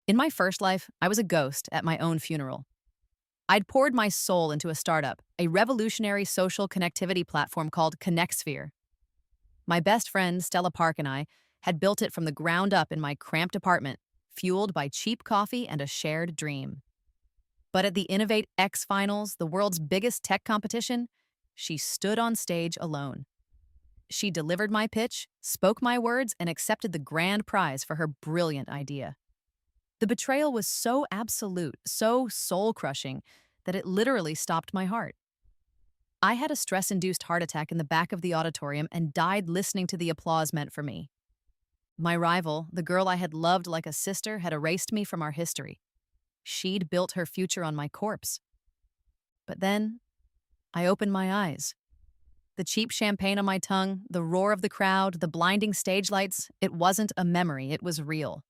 In my first life, I was a ghost at my own funeral. I'd poured my soul into a startup, a revolutionary social connectivity platform called ConnectSphere. My best friend, Stella Park, and I had built it from the ground up in my cramped apartment, fueled by cheap coffee and a shared dream. But at the Innovate X Finals, the world's biggest tech competition, she stood on stage alone. She delivered my pitch, spoke my words, and accepted the grand prize for her brilliant idea. The betrayal was so absolute, so soul crushing, that it literally stopped my heart. I had a stress induced heart attack in the back of the auditorium and died listening to the applause meant for me. My rival, the girl I had loved like a sister, had erased me from our history. She'd built her future on my corpse. But then, I opened my eyes. The cheap champagne on my tongue, the roar of the crowd, the blinding stage lights, it wasn't a memory, it was real.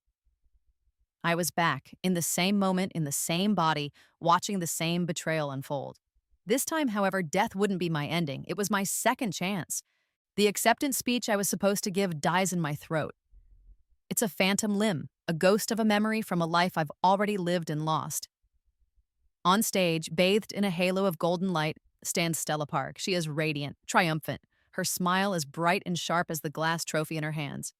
I was back, in the same moment, in the same body, watching the same betrayal unfold. This time, however, death wouldn't be my ending. It was my second chance. The acceptance speech I was supposed to give dies in my throat. It's a phantom limb, a ghost of a memory from a life I've already lived and lost. On stage, bathed in a halo of golden light, stands Stella Park. She is radiant, triumphant, her smile as bright and sharp as the glass trophy in her hands.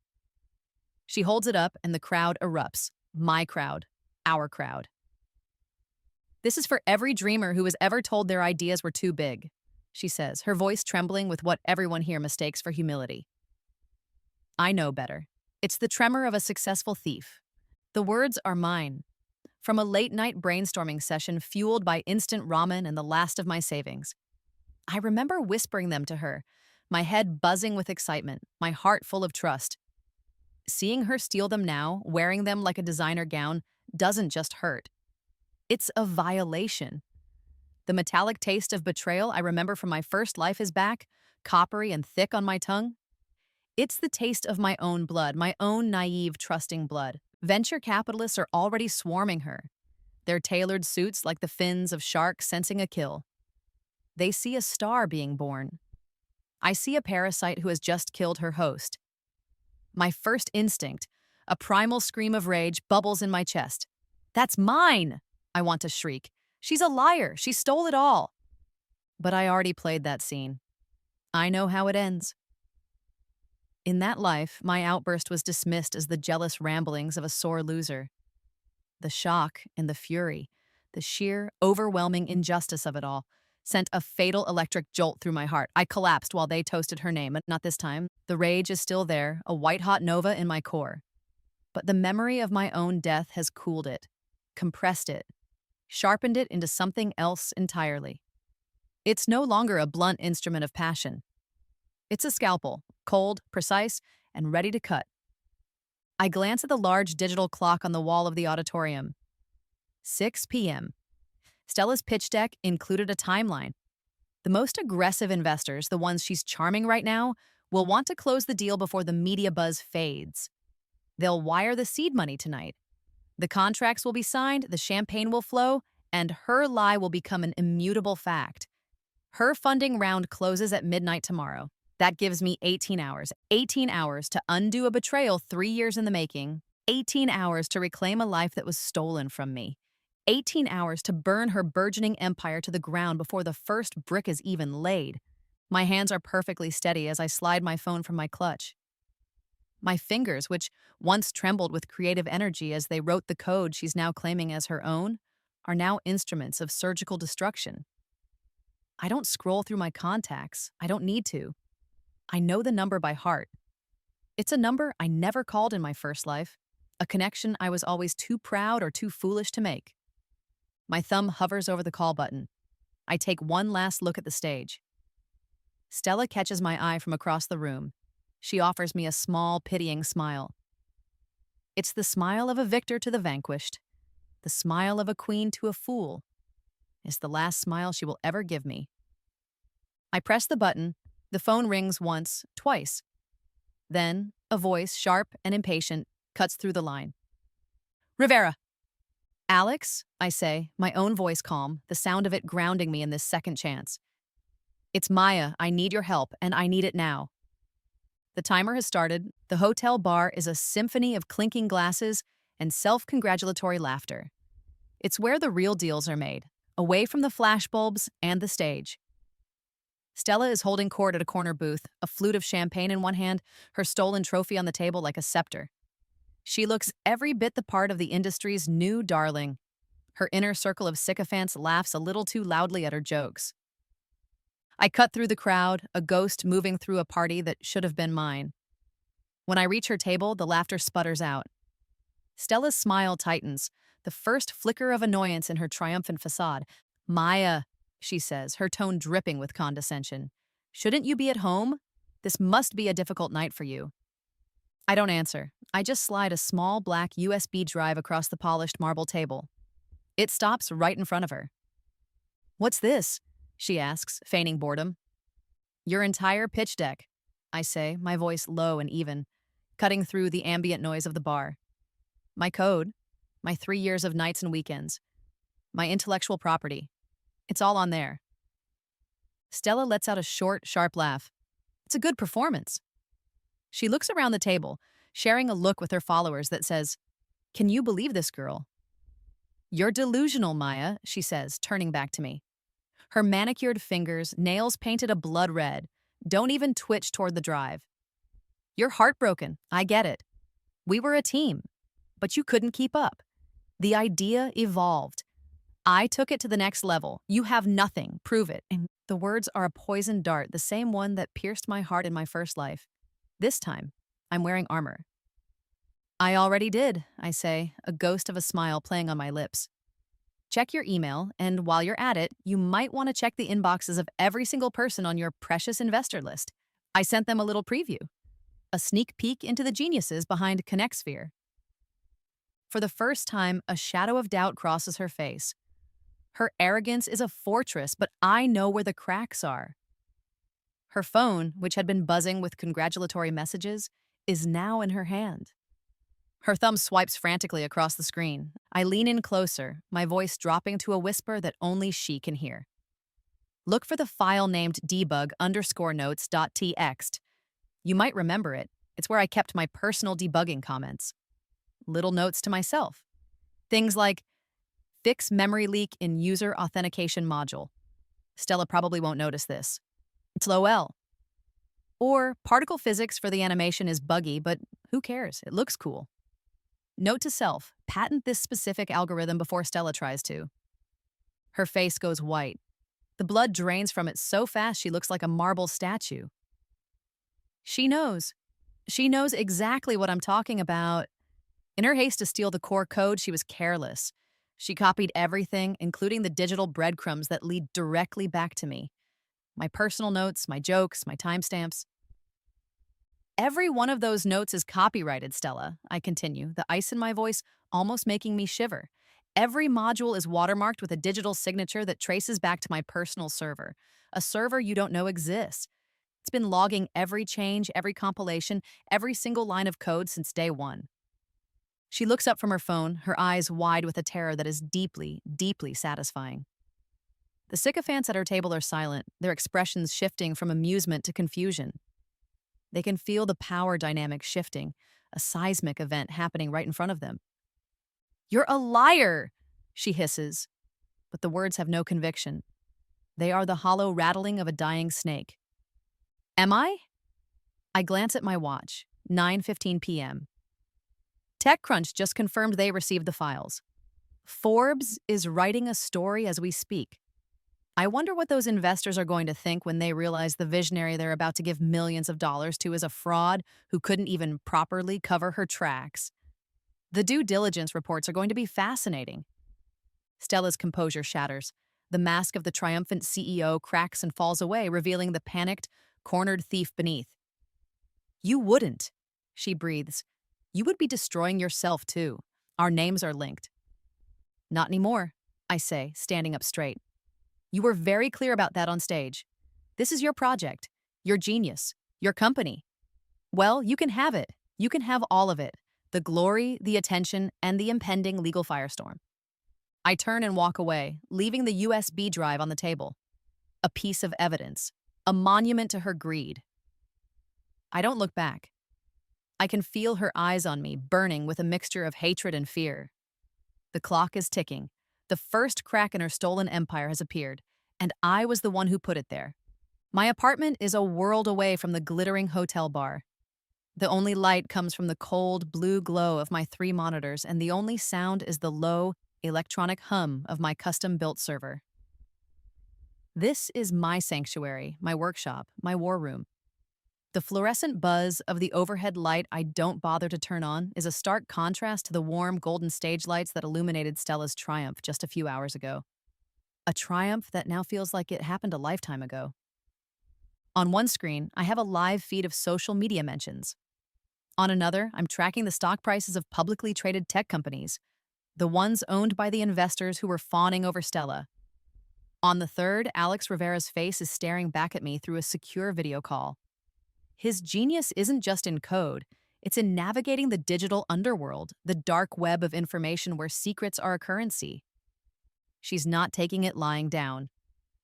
She holds it up, and the crowd erupts. My crowd, our crowd. This is for every dreamer who was ever told their ideas were too big, she says, her voice trembling with what everyone here mistakes for humility. I know better. It's the tremor of a successful thief. The words are mine. From a late-night brainstorming session fueled by instant ramen and the last of my savings. I remember whispering them to her, my head buzzing with excitement, my heart full of trust. Seeing her steal them now, wearing them like a designer gown, doesn't just hurt. It's a violation. The metallic taste of betrayal I remember from my first life is back, coppery and thick on my tongue. It's the taste of my own blood, my own naive, trusting blood. Venture capitalists are already swarming her, their tailored suits like the fins of sharks sensing a kill. They see a star being born. I see a parasite who has just killed her host. My first instinct, a primal scream of rage, bubbles in my chest. That's mine! I want to shriek. She's a liar. She stole it all. But I already played that scene. I know how it ends. In that life, my outburst was dismissed as the jealous ramblings of a sore loser. The shock and the fury, the sheer, overwhelming injustice of it all, sent a fatal electric jolt through my heart. I collapsed while they toasted her name, but not this time. The rage is still there, a white-hot nova in my core. But the memory of my own death has cooled it, compressed it, sharpened it into something else entirely. It's no longer a blunt instrument of passion. It's a scalpel, cold, precise, and ready to cut. I glance at the large digital clock on the wall of the auditorium. 6 p.m. Stella's pitch deck included a timeline. The most aggressive investors, the ones she's charming right now, will want to close the deal before the media buzz fades. They'll wire the seed money tonight. The contracts will be signed, the champagne will flow, and her lie will become an immutable fact. Her funding round closes at midnight tomorrow. That gives me 18 hours. 18 hours to undo a betrayal 3 years in the making. 18 hours to reclaim a life that was stolen from me. 18 hours to burn her burgeoning empire to the ground before the first brick is even laid. My hands are perfectly steady as I slide my phone from my clutch. My fingers, which once trembled with creative energy as they wrote the code she's now claiming as her own, are now instruments of surgical destruction. I don't scroll through my contacts. I don't need to. I know the number by heart. It's a number I never called in my first life, a connection I was always too proud or too foolish to make. My thumb hovers over the call button. I take one last look at the stage. Stella catches my eye from across the room. She offers me a small, pitying smile. It's the smile of a victor to the vanquished, the smile of a queen to a fool. It's the last smile she will ever give me. I press the button. The phone rings once, twice. Then, a voice, sharp and impatient, cuts through the line. Rivera. Alex, I say, my own voice calm, the sound of it grounding me in this second chance. It's Maya, I need your help, and I need it now. The timer has started. The hotel bar is a symphony of clinking glasses, and self-congratulatory laughter. It's where the real deals are made, away from the flashbulbs and the stage. Stella is holding court at a corner booth, a flute of champagne in one hand, her stolen trophy on the table like a scepter. She looks every bit the part of the industry's new darling. Her inner circle of sycophants laughs a little too loudly at her jokes. I cut through the crowd, a ghost moving through a party that should have been mine. When I reach her table, the laughter sputters out. Stella's smile tightens, the first flicker of annoyance in her triumphant facade. "Maya," she says, her tone dripping with condescension. "Shouldn't you be at home? This must be a difficult night for you." I don't answer. I just slide a small black USB drive across the polished marble table. It stops right in front of her. "What's this?" she asks, feigning boredom. "Your entire pitch deck," I say, my voice low and even, cutting through the ambient noise of the bar. "My code, my 3 years of nights and weekends, my intellectual property. It's all on there." Stella lets out a short, sharp laugh. It's a good performance. She looks around the table, sharing a look with her followers that says, "Can you believe this girl?" "You're delusional, Maya," she says, turning back to me. Her manicured fingers, nails painted a blood red, don't even twitch toward the drive. "You're heartbroken, I get it. We were a team, but you couldn't keep up. The idea evolved. I took it to the next level. You have nothing, prove it." And the words are a poisoned dart, the same one that pierced my heart in my first life. This time, I'm wearing armor. "I already did," I say, a ghost of a smile playing on my lips. "Check your email, and while you're at it, you might want to check the inboxes of every single person on your precious investor list. I sent them a little preview, a sneak peek into the geniuses behind ConnectSphere." For the first time, a shadow of doubt crosses her face. Her arrogance is a fortress, but I know where the cracks are. Her phone, which had been buzzing with congratulatory messages, is now in her hand. Her thumb swipes frantically across the screen. I lean in closer, my voice dropping to a whisper that only she can hear. "Look for the file named debug_notes.txt. You might remember it. It's where I kept my personal debugging comments. Little notes to myself. Things like, fix memory leak in user authentication module. Stella probably won't notice this. It's LOL. Or particle physics for the animation is buggy, but who cares? It looks cool. Note to self, patent this specific algorithm before Stella tries to." Her face goes white. The blood drains from it so fast she looks like a marble statue. She knows. She knows exactly what I'm talking about. In her haste to steal the core code, she was careless. She copied everything, including the digital breadcrumbs that lead directly back to me. My personal notes, my jokes, my timestamps. "Every one of those notes is copyrighted, Stella," I continue, the ice in my voice almost making me shiver. "Every module is watermarked with a digital signature that traces back to my personal server, a server you don't know exists. It's been logging every change, every compilation, every single line of code since day one." She looks up from her phone, her eyes wide with a terror that is deeply, deeply satisfying. The sycophants at her table are silent, their expressions shifting from amusement to confusion. They can feel the power dynamic shifting, a seismic event happening right in front of them. "You're a liar," she hisses, but the words have no conviction. They are the hollow rattling of a dying snake. "Am I?" I glance at my watch, 9:15 p.m. TechCrunch just confirmed they received the files. Forbes is writing a story as we speak. I wonder what those investors are going to think when they realize the visionary they're about to give millions of dollars to is a fraud who couldn't even properly cover her tracks. The due diligence reports are going to be fascinating. Stella's composure shatters. The mask of the triumphant CEO cracks and falls away, revealing the panicked, cornered thief beneath. "You wouldn't," she breathes. "You would be destroying yourself, too. Our names are linked." "Not anymore," I say, standing up straight. "You were very clear about that on stage. This is your project, your genius, your company. Well, you can have it. You can have all of it. The glory, the attention, and the impending legal firestorm." I turn and walk away, leaving the USB drive on the table. A piece of evidence, a monument to her greed. I don't look back. I can feel her eyes on me, burning with a mixture of hatred and fear. The clock is ticking. The first crack in her stolen empire has appeared, and I was the one who put it there. My apartment is a world away from the glittering hotel bar. The only light comes from the cold, blue glow of my 3 monitors, and the only sound is the low, electronic hum of my custom-built server. This is my sanctuary, my workshop, my war room. The fluorescent buzz of the overhead light I don't bother to turn on is a stark contrast to the warm golden stage lights that illuminated Stella's triumph just a few hours ago. A triumph that now feels like it happened a lifetime ago. On one screen, I have a live feed of social media mentions. On another, I'm tracking the stock prices of publicly traded tech companies, the ones owned by the investors who were fawning over Stella. On the third, Alex Rivera's face is staring back at me through a secure video call. His genius isn't just in code, it's in navigating the digital underworld, the dark web of information where secrets are a currency. She's not taking it lying down,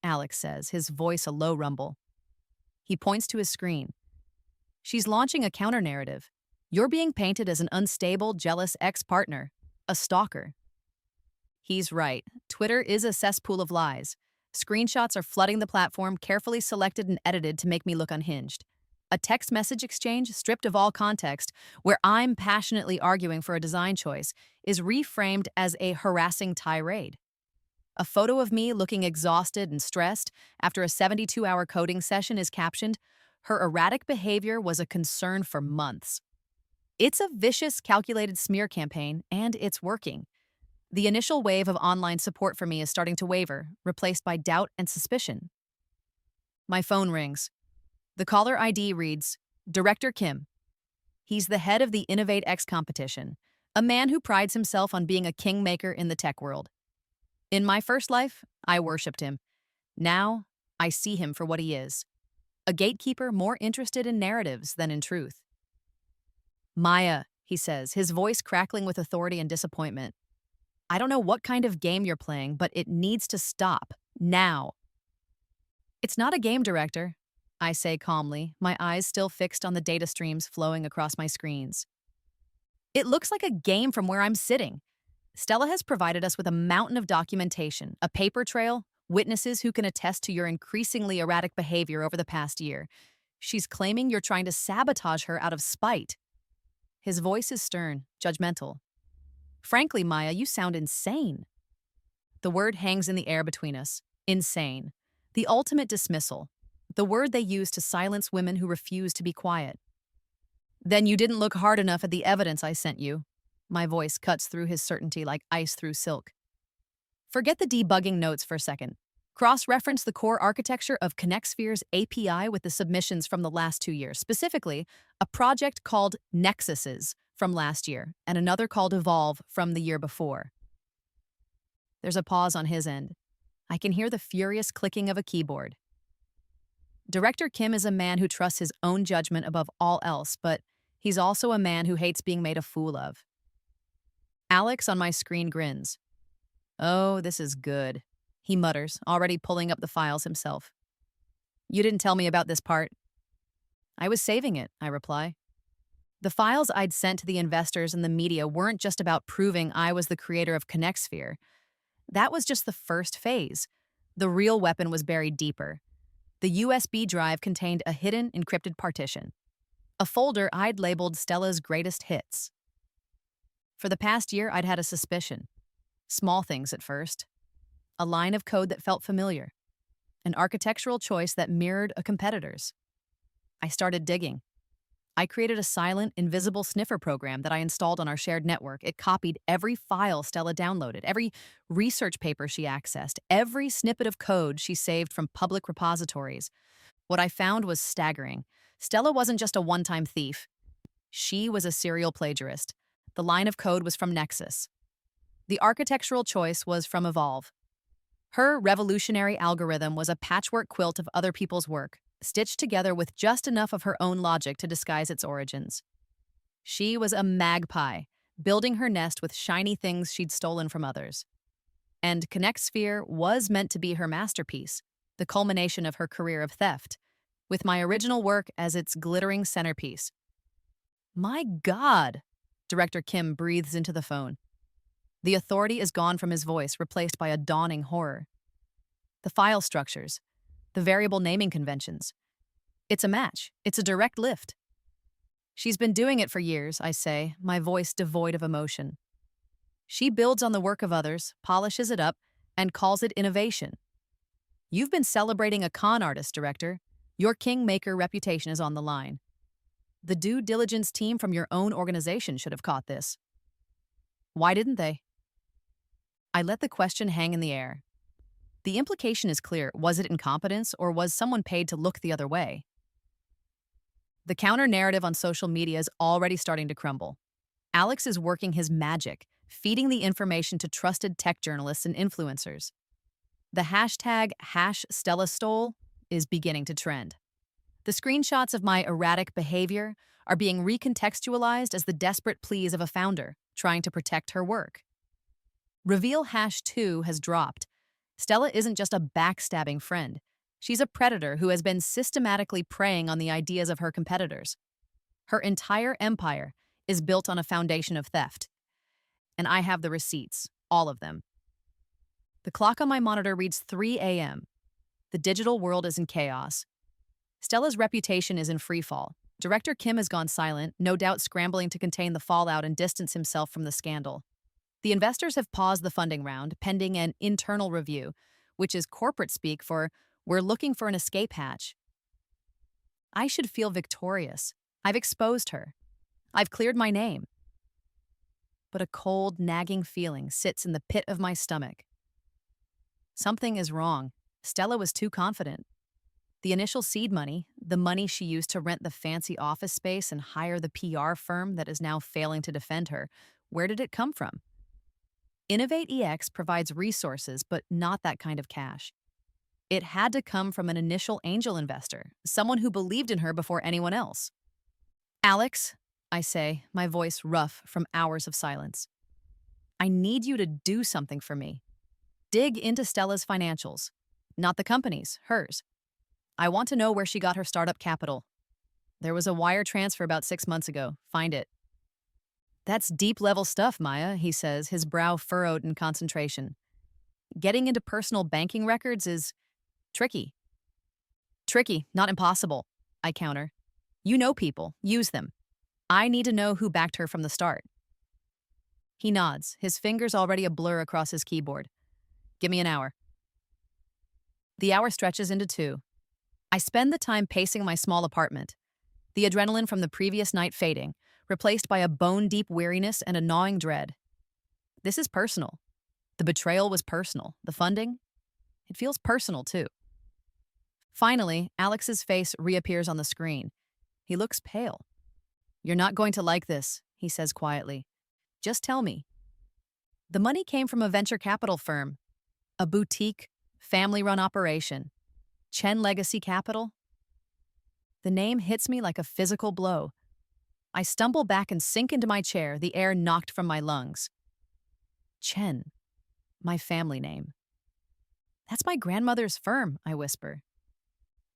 Alex says, his voice a low rumble. He points to his screen. She's launching a counter-narrative. You're being painted as an unstable, jealous ex-partner, a stalker. He's right. Twitter is a cesspool of lies. Screenshots are flooding the platform, carefully selected and edited to make me look unhinged. A text message exchange, stripped of all context, where I'm passionately arguing for a design choice, is reframed as a harassing tirade. A photo of me looking exhausted and stressed after a 72-hour coding session is captioned, "Her erratic behavior was a concern for months." It's a vicious, calculated smear campaign, and it's working. The initial wave of online support for me is starting to waver, replaced by doubt and suspicion. My phone rings. The caller ID reads, Director Kim. He's the head of the Innovate X competition, a man who prides himself on being a kingmaker in the tech world. In my first life, I worshipped him. Now, I see him for what he is. A gatekeeper more interested in narratives than in truth. Maya, he says, his voice crackling with authority and disappointment. I don't know what kind of game you're playing, but it needs to stop. Now. It's not a game, Director, I say calmly, my eyes still fixed on the data streams flowing across my screens. It looks like a game from where I'm sitting. Stella has provided us with a mountain of documentation, a paper trail, witnesses who can attest to your increasingly erratic behavior over the past year. She's claiming you're trying to sabotage her out of spite. His voice is stern, judgmental. Frankly, Maya, you sound insane. The word hangs in the air between us. Insane. The ultimate dismissal. The word they use to silence women who refuse to be quiet. Then you didn't look hard enough at the evidence I sent you. My voice cuts through his certainty like ice through silk. Forget the debugging notes for a second. Cross-reference the core architecture of ConnectSphere's API with the submissions from the last 2 years, specifically a project called Nexuses from last year and another called Evolve from the year before. There's a pause on his end. I can hear the furious clicking of a keyboard. Director Kim is a man who trusts his own judgment above all else, but he's also a man who hates being made a fool of. Alex on my screen grins. Oh, this is good, he mutters, already pulling up the files himself. You didn't tell me about this part. I was saving it, I reply. The files I'd sent to the investors and the media weren't just about proving I was the creator of ConnectSphere. That was just the first phase. The real weapon was buried deeper. The USB drive contained a hidden, encrypted partition, a folder I'd labeled Stella's greatest hits. For the past year, I'd had a suspicion. Small things at first. A line of code that felt familiar. An architectural choice that mirrored a competitor's. I started digging. I created a silent, invisible sniffer program that I installed on our shared network. It copied every file Stella downloaded, every research paper she accessed, every snippet of code she saved from public repositories. What I found was staggering. Stella wasn't just a one-time thief. She was a serial plagiarist. The line of code was from Nexus. The architectural choice was from Evolve. Her revolutionary algorithm was a patchwork quilt of other people's work, stitched together with just enough of her own logic to disguise its origins. She was a magpie, building her nest with shiny things she'd stolen from others. And ConnectSphere was meant to be her masterpiece, the culmination of her career of theft, with my original work as its glittering centerpiece. My God! Director Kim breathes into the phone. The authority is gone from his voice, replaced by a dawning horror. The file structures, the variable naming conventions. It's a match. It's a direct lift. She's been doing it for years, I say, my voice devoid of emotion. She builds on the work of others, polishes it up, and calls it innovation. You've been celebrating a con artist, Director. Your kingmaker reputation is on the line. The due diligence team from your own organization should have caught this. Why didn't they? I let the question hang in the air. The implication is clear. Was it incompetence, or was someone paid to look the other way? The counter-narrative on social media is already starting to crumble. Alex is working his magic, feeding the information to trusted tech journalists and influencers. The hashtag #StellaStole is beginning to trend. The screenshots of my erratic behavior are being recontextualized as the desperate pleas of a founder trying to protect her work. Reveal #2 has dropped. Stella isn't just a backstabbing friend. She's a predator who has been systematically preying on the ideas of her competitors. Her entire empire is built on a foundation of theft. And I have the receipts, all of them. The clock on my monitor reads 3 a.m. The digital world is in chaos. Stella's reputation is in freefall. Director Kim has gone silent, no doubt scrambling to contain the fallout and distance himself from the scandal. The investors have paused the funding round, pending an internal review, which is corporate speak for "we're looking for an escape hatch." I should feel victorious. I've exposed her. I've cleared my name. But a cold, nagging feeling sits in the pit of my stomach. Something is wrong. Stella was too confident. The initial seed money, the money she used to rent the fancy office space and hire the PR firm that is now failing to defend her, where did it come from? InnovateEX provides resources, but not that kind of cash. It had to come from an initial angel investor, someone who believed in her before anyone else. Alex, I say, my voice rough from hours of silence. I need you to do something for me. Dig into Stella's financials. Not the company's, hers. I want to know where she got her startup capital. There was a wire transfer about 6 months ago. Find it. That's deep-level stuff, Maya, he says, his brow furrowed in concentration. Getting into personal banking records is tricky. Tricky, not impossible, I counter. You know people. Use them. I need to know who backed her from the start. He nods, his fingers already a blur across his keyboard. Give me an hour. The hour stretches into 2. I spend the time pacing my small apartment, the adrenaline from the previous night fading, replaced by a bone-deep weariness and a gnawing dread. This is personal. The betrayal was personal. The funding? It feels personal, too. Finally, Alex's face reappears on the screen. He looks pale. You're not going to like this, he says quietly. Just tell me. The money came from a venture capital firm, a boutique, family-run operation. Chen Legacy Capital? The name hits me like a physical blow. I stumble back and sink into my chair, the air knocked from my lungs. Chen, my family name. That's my grandmother's firm, I whisper.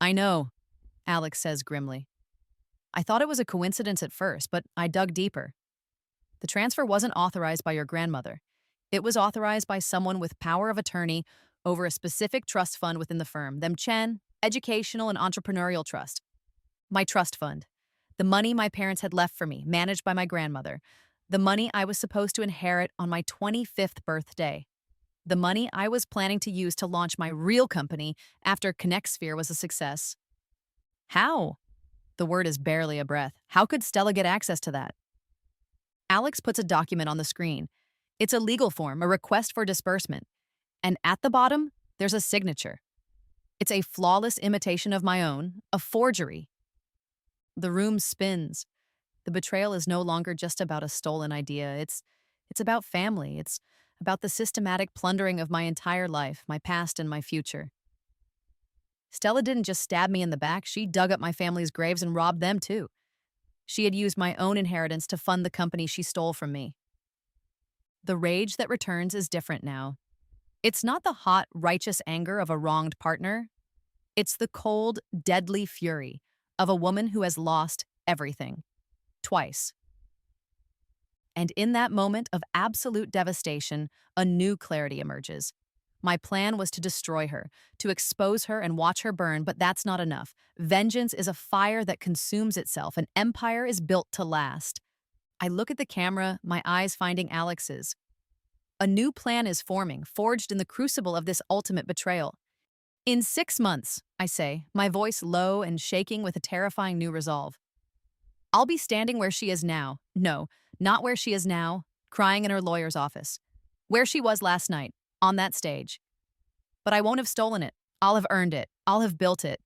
I know, Alex says grimly. I thought it was a coincidence at first, but I dug deeper. The transfer wasn't authorized by your grandmother. It was authorized by someone with power of attorney over a specific trust fund within the firm, them Chen, Educational and Entrepreneurial Trust. My trust fund. The money my parents had left for me, managed by my grandmother. The money I was supposed to inherit on my 25th birthday. The money I was planning to use to launch my real company after ConnectSphere was a success. How? The word is barely a breath. How could Stella get access to that? Alex puts a document on the screen. It's a legal form, a request for disbursement. And at the bottom, there's a signature. It's a flawless imitation of my own, a forgery. The room spins. The betrayal is no longer just about a stolen idea. It's about family. It's about the systematic plundering of my entire life, my past and my future. Stella didn't just stab me in the back, she dug up my family's graves and robbed them too. She had used my own inheritance to fund the company she stole from me. The rage that returns is different now. It's not the hot, righteous anger of a wronged partner. It's the cold, deadly fury of a woman who has lost everything. twice. And in that moment of absolute devastation, a new clarity emerges. My plan was to destroy her, to expose her and watch her burn, but that's not enough. Vengeance is a fire that consumes itself. An empire is built to last. I look at the camera, my eyes finding Alex's. A new plan is forming, forged in the crucible of this ultimate betrayal. In 6 months, I say, my voice low and shaking with a terrifying new resolve. I'll be standing where she is now. No, not where she is now, crying in her lawyer's office. Where she was last night, on that stage. But I won't have stolen it. I'll have earned it. I'll have built it.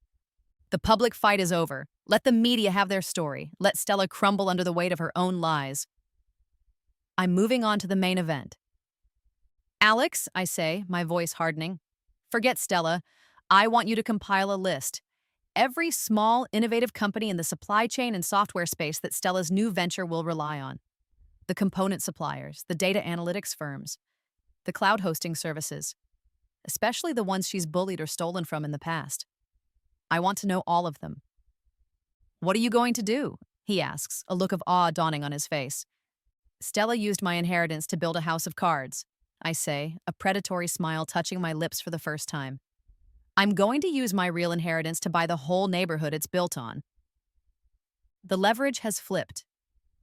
The public fight is over. Let the media have their story. Let Stella crumble under the weight of her own lies. I'm moving on to the main event. Alex, I say, my voice hardening, forget Stella. I want you to compile a list. Every small, innovative company in the supply chain and software space that Stella's new venture will rely on. The component suppliers, the data analytics firms, the cloud hosting services, especially the ones she's bullied or stolen from in the past. I want to know all of them. What are you going to do? He asks, a look of awe dawning on his face. Stella used my inheritance to build a house of cards, I say, a predatory smile touching my lips for the first time. I'm going to use my real inheritance to buy the whole neighborhood it's built on. The leverage has flipped.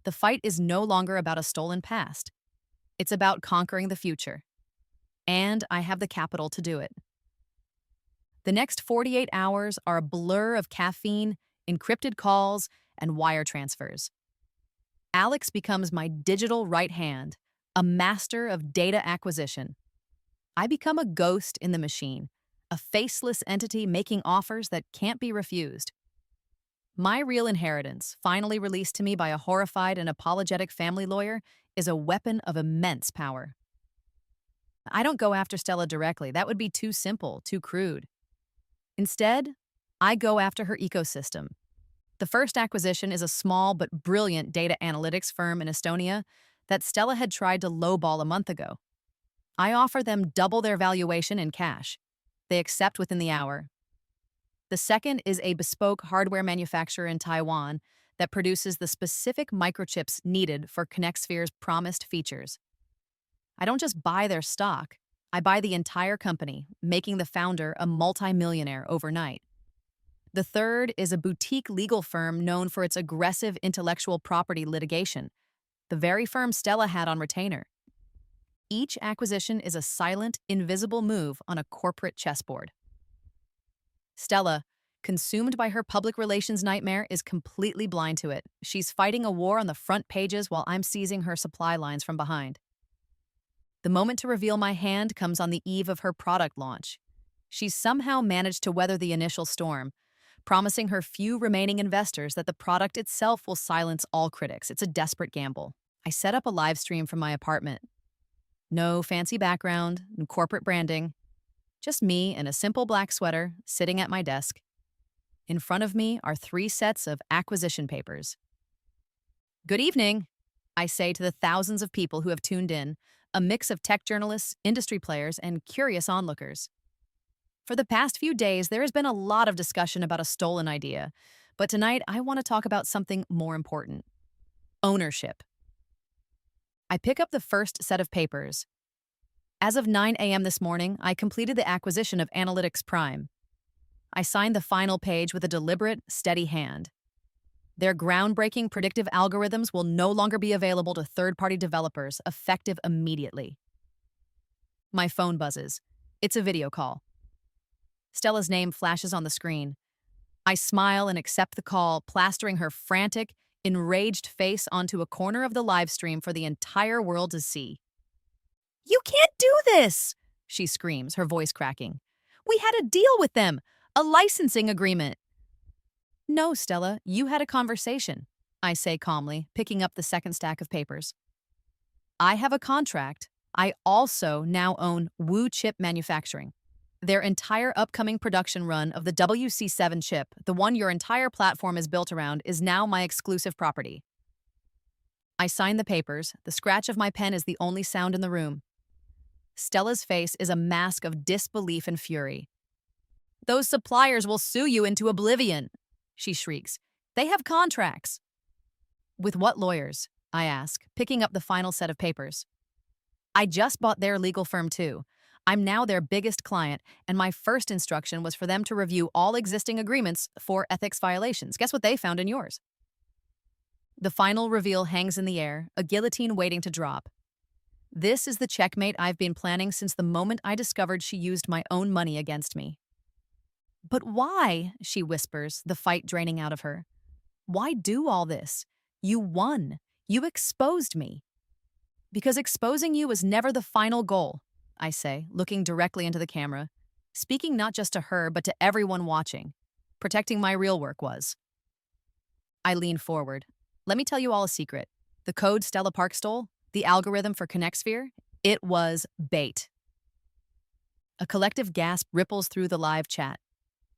The fight is no longer about a stolen past. It's about conquering the future. And I have the capital to do it. The next 48 hours are a blur of caffeine, encrypted calls, and wire transfers. Alex becomes my digital right hand, a master of data acquisition. I become a ghost in the machine, a faceless entity making offers that can't be refused. My real inheritance, finally released to me by a horrified and apologetic family lawyer, is a weapon of immense power. I don't go after Stella directly. That would be too simple, too crude. Instead, I go after her ecosystem. The first acquisition is a small but brilliant data analytics firm in Estonia that Stella had tried to lowball a month ago. I offer them double their valuation in cash. They accept within the hour. The second is a bespoke hardware manufacturer in Taiwan that produces the specific microchips needed for ConnectSphere's promised features. I don't just buy their stock, I buy the entire company, making the founder a multimillionaire overnight. The third is a boutique legal firm known for its aggressive intellectual property litigation, the very firm Stella had on retainer. Each acquisition is a silent, invisible move on a corporate chessboard. Stella, consumed by her public relations nightmare, is completely blind to it. She's fighting a war on the front pages while I'm seizing her supply lines from behind. The moment to reveal my hand comes on the eve of her product launch. She's somehow managed to weather the initial storm, promising her few remaining investors that the product itself will silence all critics. It's a desperate gamble. I set up a live stream from my apartment. No fancy background and corporate branding. Just me in a simple black sweater sitting at my desk. In front of me are 3 sets of acquisition papers. Good evening, I say to the thousands of people who have tuned in, a mix of tech journalists, industry players, and curious onlookers. For the past few days, there has been a lot of discussion about a stolen idea, but tonight I want to talk about something more important: ownership. I pick up the first set of papers. As of 9 a.m. this morning, I completed the acquisition of Analytics Prime. I signed the final page with a deliberate, steady hand. Their groundbreaking predictive algorithms will no longer be available to third-party developers, effective immediately. My phone buzzes. It's a video call. Stella's name flashes on the screen. I smile and accept the call, plastering her frantic, enraged face onto a corner of the live stream for the entire world to see. "You can't do this!" she screams, her voice cracking. "We had a deal with them, a licensing agreement." "No, Stella, you had a conversation," I say calmly, picking up the second stack of papers. "I have a contract. I also now own Wu Chip Manufacturing. Their entire upcoming production run of the WC7 chip, the one your entire platform is built around, is now my exclusive property." I sign the papers. The scratch of my pen is the only sound in the room. Stella's face is a mask of disbelief and fury. "Those suppliers will sue you into oblivion," she shrieks. "They have contracts." With what lawyers? I ask, picking up the final set of papers. I just bought their legal firm too. I'm now their biggest client, and my first instruction was for them to review all existing agreements for ethics violations. Guess what they found in yours? The final reveal hangs in the air, a guillotine waiting to drop. This is the checkmate I've been planning since the moment I discovered she used my own money against me. But why? She whispers, the fight draining out of her. Why do all this? You won. You exposed me. Because exposing you is never the final goal, I say, looking directly into the camera, speaking not just to her, but to everyone watching. Protecting my real work was. I lean forward. Let me tell you all a secret. The code Stella Park stole, the algorithm for ConnectSphere, it was bait. A collective gasp ripples through the live chat.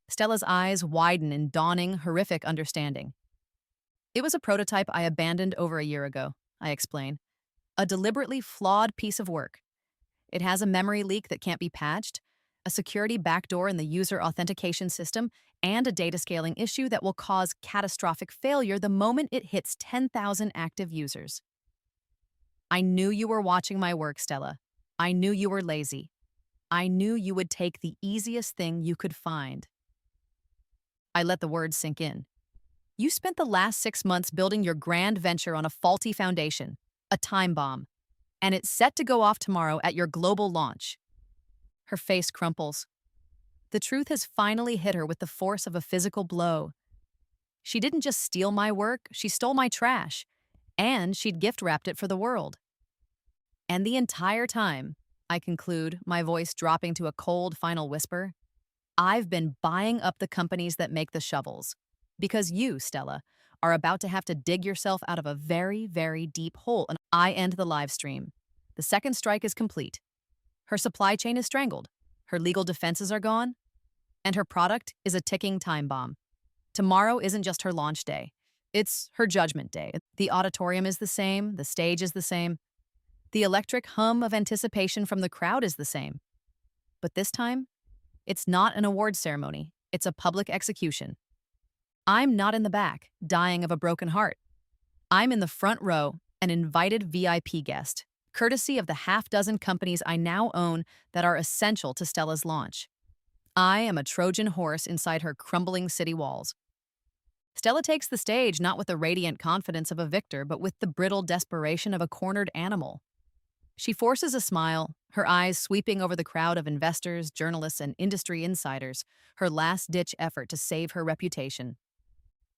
Stella's eyes widen in dawning, horrific understanding. It was a prototype I abandoned over a year ago, I explain. A deliberately flawed piece of work. It has a memory leak that can't be patched, a security backdoor in the user authentication system, and a data scaling issue that will cause catastrophic failure the moment it hits 10,000 active users. I knew you were watching my work, Stella. I knew you were lazy. I knew you would take the easiest thing you could find. I let the words sink in. You spent the last 6 months building your grand venture on a faulty foundation, a time bomb, and it's set to go off tomorrow at your global launch. Her face crumples. The truth has finally hit her with the force of a physical blow. She didn't just steal my work, she stole my trash, and she'd gift-wrapped it for the world. And the entire time, I conclude, my voice dropping to a cold final whisper, I've been buying up the companies that make the shovels. Because you, Stella, are about to have to dig yourself out of a very, very deep hole, and I end the live stream. The second strike is complete. Her supply chain is strangled, her legal defenses are gone, and her product is a ticking time bomb. Tomorrow isn't just her launch day. It's her judgment day. The auditorium is the same, the stage is the same. The electric hum of anticipation from the crowd is the same. But this time, it's not an award ceremony, it's a public execution. I'm not in the back, dying of a broken heart. I'm in the front row, an invited VIP guest, courtesy of the half-dozen companies I now own that are essential to Stella's launch. I am a Trojan horse inside her crumbling city walls. Stella takes the stage not with the radiant confidence of a victor, but with the brittle desperation of a cornered animal. She forces a smile, her eyes sweeping over the crowd of investors, journalists, and industry insiders, her last-ditch effort to save her reputation.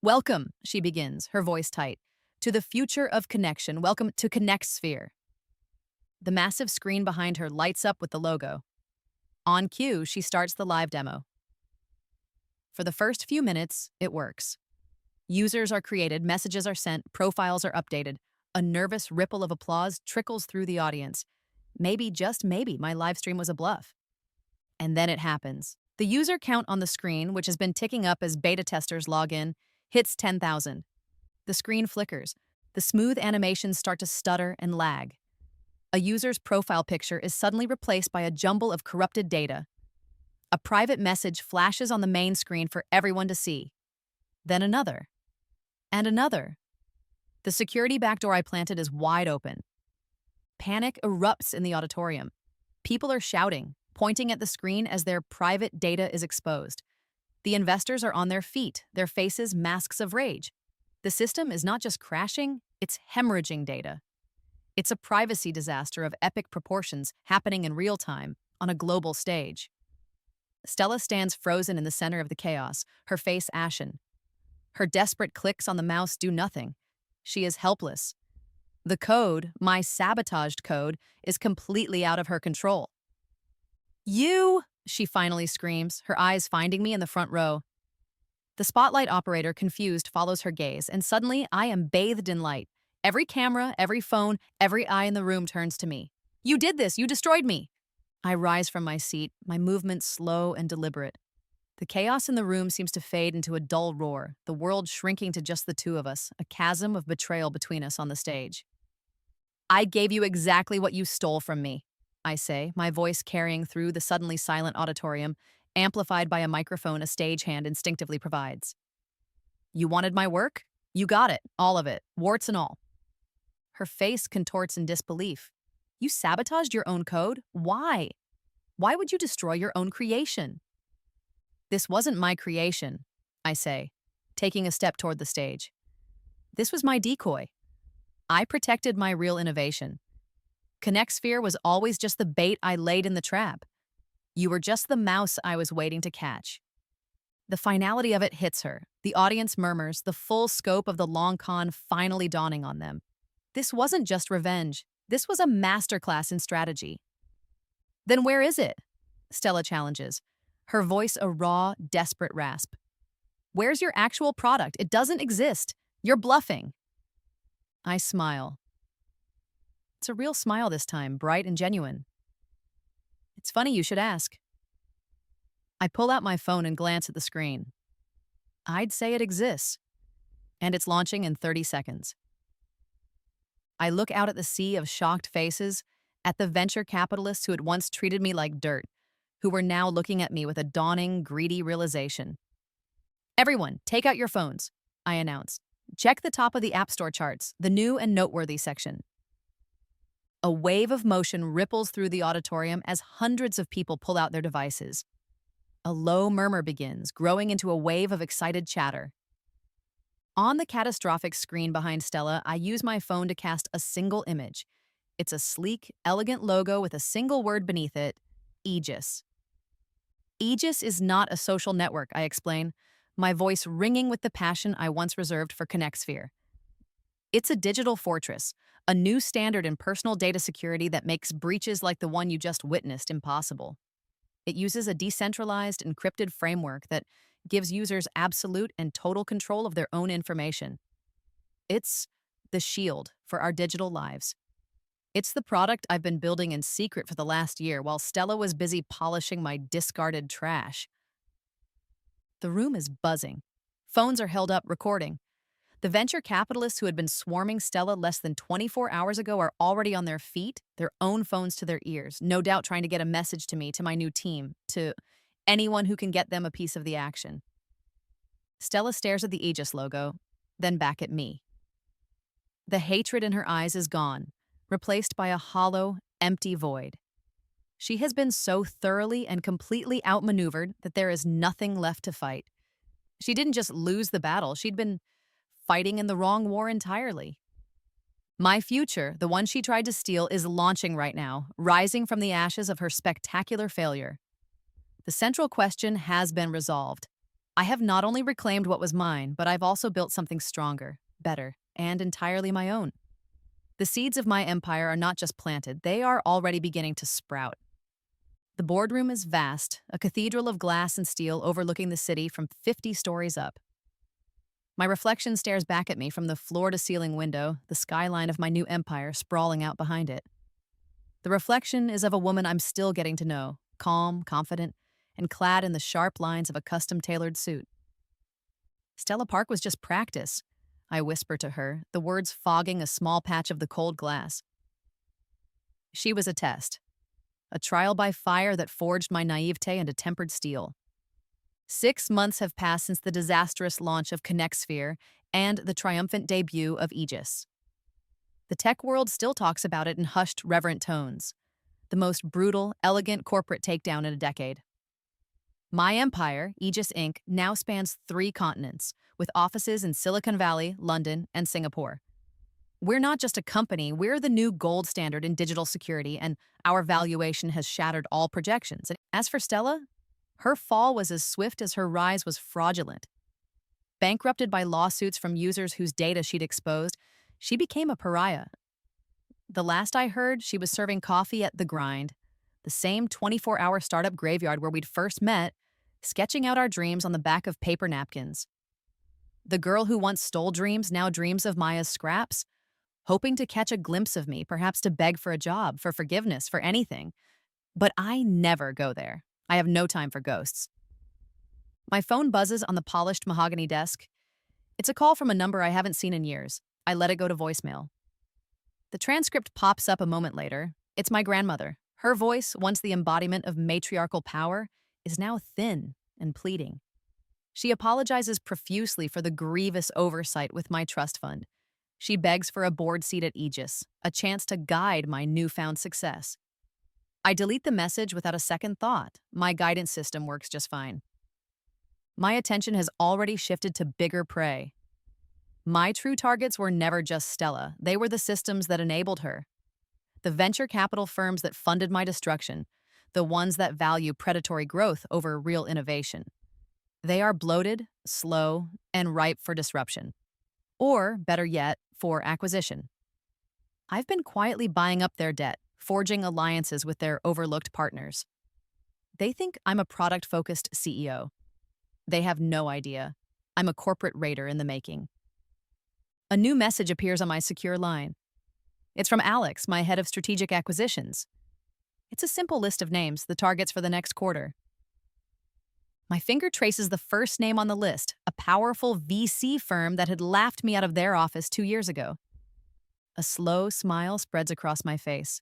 Welcome, she begins, her voice tight, to the future of connection. Welcome to ConnectSphere. The massive screen behind her lights up with the logo. On cue, she starts the live demo. For the first few minutes, it works. Users are created, messages are sent, profiles are updated. A nervous ripple of applause trickles through the audience. Maybe, just maybe, my live stream was a bluff. And then it happens. The user count on the screen, which has been ticking up as beta testers log in, hits 10,000. The screen flickers. The smooth animations start to stutter and lag. A user's profile picture is suddenly replaced by a jumble of corrupted data. A private message flashes on the main screen for everyone to see. Then another. And another. The security backdoor I planted is wide open. Panic erupts in the auditorium. People are shouting, pointing at the screen as their private data is exposed. The investors are on their feet, their faces masks of rage. The system is not just crashing, it's hemorrhaging data. It's a privacy disaster of epic proportions happening in real time on a global stage. Stella stands frozen in the center of the chaos, her face ashen. Her desperate clicks on the mouse do nothing. She is helpless. The code, my sabotaged code, is completely out of her control. You, she finally screams, her eyes finding me in the front row. The spotlight operator, confused, follows her gaze, and suddenly I am bathed in light. Every camera, every phone, every eye in the room turns to me. You did this! You destroyed me! I rise from my seat, my movements slow and deliberate. The chaos in the room seems to fade into a dull roar, the world shrinking to just the two of us, a chasm of betrayal between us on the stage. I gave you exactly what you stole from me, I say, my voice carrying through the suddenly silent auditorium, amplified by a microphone a stagehand instinctively provides. You wanted my work? You got it, all of it, warts and all. Her face contorts in disbelief. You sabotaged your own code? Why? Why would you destroy your own creation? This wasn't my creation, I say, taking a step toward the stage. This was my decoy. I protected my real innovation. ConnectSphere was always just the bait I laid in the trap. You were just the mouse I was waiting to catch. The finality of it hits her. The audience murmurs, the full scope of the long con finally dawning on them. This wasn't just revenge. This was a masterclass in strategy. Then where is it? Stella challenges, her voice a raw, desperate rasp. Where's your actual product? It doesn't exist. You're bluffing. I smile. It's a real smile this time, bright and genuine. It's funny you should ask. I pull out my phone and glance at the screen. I'd say it exists, and it's launching in 30 seconds. I look out at the sea of shocked faces, at the venture capitalists who had once treated me like dirt, who were now looking at me with a dawning, greedy realization. Everyone, take out your phones, I announce. Check the top of the App Store charts, the new and noteworthy section. A wave of motion ripples through the auditorium as hundreds of people pull out their devices. A low murmur begins, growing into a wave of excited chatter. On the catastrophic screen behind Stella, I use my phone to cast a single image. It's a sleek, elegant logo with a single word beneath it, Aegis. Aegis is not a social network, I explain, my voice ringing with the passion I once reserved for ConnectSphere. It's a digital fortress, a new standard in personal data security that makes breaches like the one you just witnessed impossible. It uses a decentralized, encrypted framework that gives users absolute and total control of their own information. It's the shield for our digital lives. It's the product I've been building in secret for the last year while Stella was busy polishing my discarded trash. The room is buzzing. Phones are held up recording. The venture capitalists who had been swarming Stella less than 24 hours ago are already on their feet, their own phones to their ears, no doubt trying to get a message to me, to my new team, to anyone who can get them a piece of the action. Stella stares at the Aegis logo, then back at me. The hatred in her eyes is gone, replaced by a hollow, empty void. She has been so thoroughly and completely outmaneuvered that there is nothing left to fight. She didn't just lose the battle, she'd been fighting in the wrong war entirely. My future, the one she tried to steal, is launching right now, rising from the ashes of her spectacular failure. The central question has been resolved. I have not only reclaimed what was mine, but I've also built something stronger, better, and entirely my own. The seeds of my empire are not just planted, they are already beginning to sprout. The boardroom is vast, a cathedral of glass and steel overlooking the city from 50 stories up. My reflection stares back at me from the floor-to-ceiling window, the skyline of my new empire sprawling out behind it. The reflection is of a woman I'm still getting to know, calm, confident, and clad in the sharp lines of a custom-tailored suit. Stella Park was just practice, I whisper to her, the words fogging a small patch of the cold glass. She was a test, a trial by fire that forged my naivete into tempered steel. 6 months have passed since the disastrous launch of ConnectSphere and the triumphant debut of Aegis. The tech world still talks about it in hushed, reverent tones, the most brutal, elegant corporate takedown in a decade. My empire, Aegis Inc., now spans 3 continents, with offices in Silicon Valley, London, and Singapore. We're not just a company, we're the new gold standard in digital security, and our valuation has shattered all projections. And as for Stella, her fall was as swift as her rise was fraudulent. Bankrupted by lawsuits from users whose data she'd exposed, she became a pariah. The last I heard, she was serving coffee at The Grind, the same 24-hour startup graveyard where we'd first met, sketching out our dreams on the back of paper napkins. The girl who once stole dreams now dreams of Maya's scraps, hoping to catch a glimpse of me, perhaps to beg for a job, for forgiveness, for anything. But I never go there. I have no time for ghosts. My phone buzzes on the polished mahogany desk. It's a call from a number I haven't seen in years. I let it go to voicemail. The transcript pops up a moment later. It's my grandmother. Her voice, once the embodiment of matriarchal power, is now thin and pleading. She apologizes profusely for the grievous oversight with my trust fund. She begs for a board seat at Aegis, a chance to guide my newfound success. I delete the message without a second thought. My guidance system works just fine. My attention has already shifted to bigger prey. My true targets were never just Stella, they were the systems that enabled her. The venture capital firms that funded my destruction, the ones that value predatory growth over real innovation. They are bloated, slow, and ripe for disruption. Or, better yet, for acquisition. I've been quietly buying up their debt, forging alliances with their overlooked partners. They think I'm a product-focused CEO. They have no idea. I'm a corporate raider in the making. A new message appears on my secure line. It's from Alex, my head of strategic acquisitions. It's a simple list of names, the targets for the next quarter. My finger traces the first name on the list, a powerful VC firm that had laughed me out of their office 2 years ago. A slow smile spreads across my face.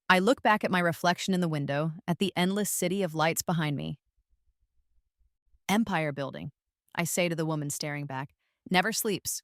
I look back at my reflection in the window, at the endless city of lights behind me. Empire building, I say to the woman staring back, never sleeps.